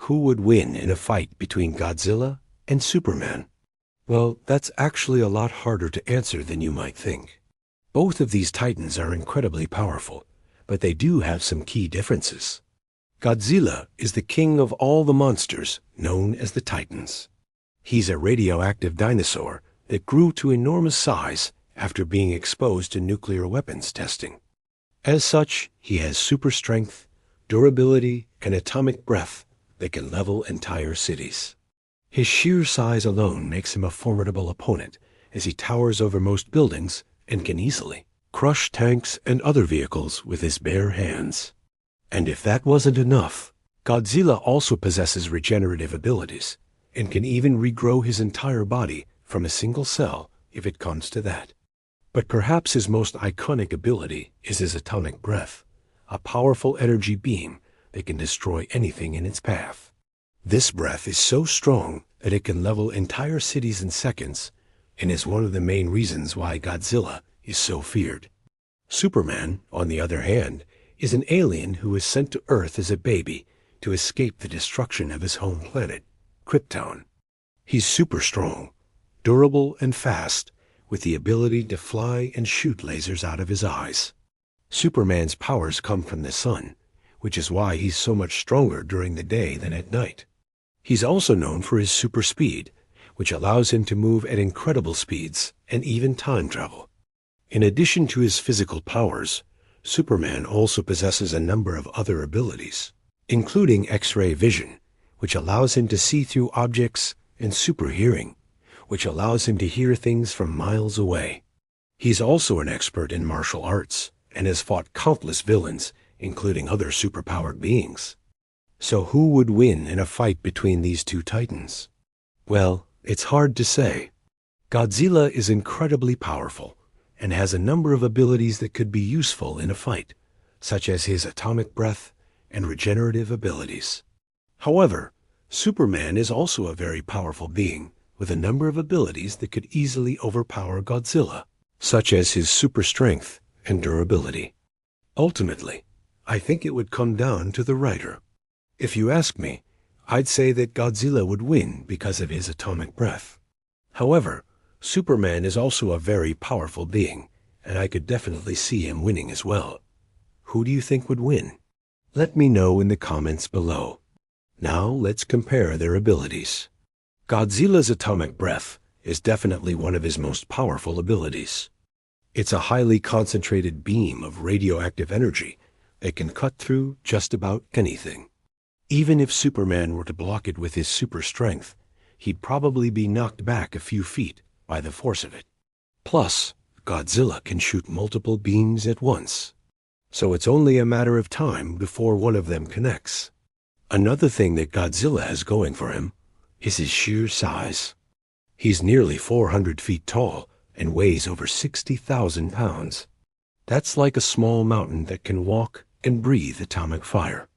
who would win in a fight between Godzilla and Superman? Well, that's actually a lot harder to answer than you might think. Both of these titans are incredibly powerful, but they do have some key differences. Godzilla is the king of all the monsters known as the Titans. He's a radioactive dinosaur that grew to enormous size after being exposed to nuclear weapons testing. As such, he has super strength, durability, and atomic breath that can level entire cities. His sheer size alone makes him a formidable opponent, as he towers over most buildings and can easily crush tanks and other vehicles with his bare hands. And if that wasn't enough, Godzilla also possesses regenerative abilities and can even regrow his entire body from a single cell if it comes to that. But perhaps his most iconic ability is his atomic breath, a powerful energy beam that can destroy anything in its path. This breath is so strong that it can level entire cities in seconds and is one of the main reasons why Godzilla is so feared. Superman, on the other hand, is an alien who was sent to Earth as a baby to escape the destruction of his home planet, Krypton. He's super strong, durable and fast, with the ability to fly and shoot lasers out of his eyes. Superman's powers come from the sun, which is why he's so much stronger during the day than at night. He's also known for his super speed, which allows him to move at incredible speeds and even time travel. In addition to his physical powers, Superman also possesses a number of other abilities, including X-ray vision, which allows him to see through objects, and super hearing, which allows him to hear things from miles away. He's also an expert in martial arts and has fought countless villains, including other superpowered beings. So who would win in a fight between these two titans? Well, it's hard to say. Godzilla is incredibly powerful and has a number of abilities that could be useful in a fight, such as his atomic breath and regenerative abilities. However, Superman is also a very powerful being with a number of abilities that could easily overpower Godzilla, such as his super strength and durability. Ultimately, I think it would come down to the writer. If you ask me, I'd say that Godzilla would win because of his atomic breath. However, Superman is also a very powerful being, and I could definitely see him winning as well. Who do you think would win? Let me know in the comments below. Now let's compare their abilities. Godzilla's atomic breath is definitely one of his most powerful abilities. It's a highly concentrated beam of radioactive energy that can cut through just about anything. Even if Superman were to block it with his super strength, he'd probably be knocked back a few feet by the force of it. Plus, Godzilla can shoot multiple beams at once, so it's only a matter of time before one of them connects. Another thing that Godzilla has going for him is his sheer size. He's nearly 400 feet tall and weighs over 60,000 pounds. That's like a small mountain that can walk and breathe atomic fire.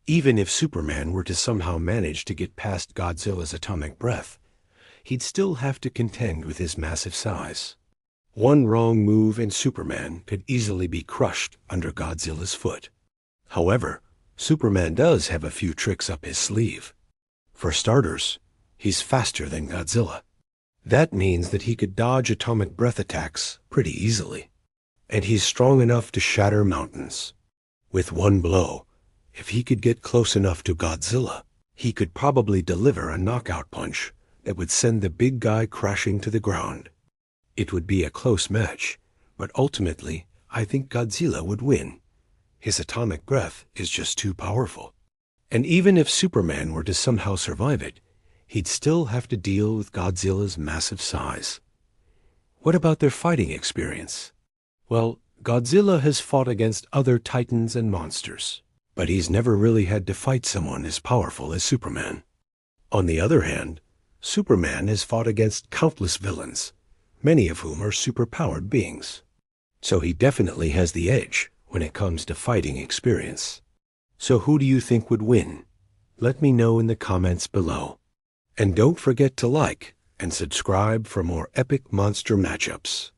Even if Superman were to somehow manage to get past Godzilla's atomic breath, he'd still have to contend with his massive size. One wrong move and Superman could easily be crushed under Godzilla's foot. However, Superman does have a few tricks up his sleeve. For starters, he's faster than Godzilla. That means that he could dodge atomic breath attacks pretty easily. And he's strong enough to shatter mountains. With one blow, if he could get close enough to Godzilla, he could probably deliver a knockout punch that would send the big guy crashing to the ground. It would be a close match, but ultimately, I think Godzilla would win. His atomic breath is just too powerful. And even if Superman were to somehow survive it, he'd still have to deal with Godzilla's massive size. What about their fighting experience? Well, Godzilla has fought against other titans and monsters, but he's never really had to fight someone as powerful as Superman. On the other hand, Superman has fought against countless villains, many of whom are superpowered beings. So he definitely has the edge when it comes to fighting experience. So who do you think would win? Let me know in the comments below. And don't forget to like and subscribe for more epic monster matchups.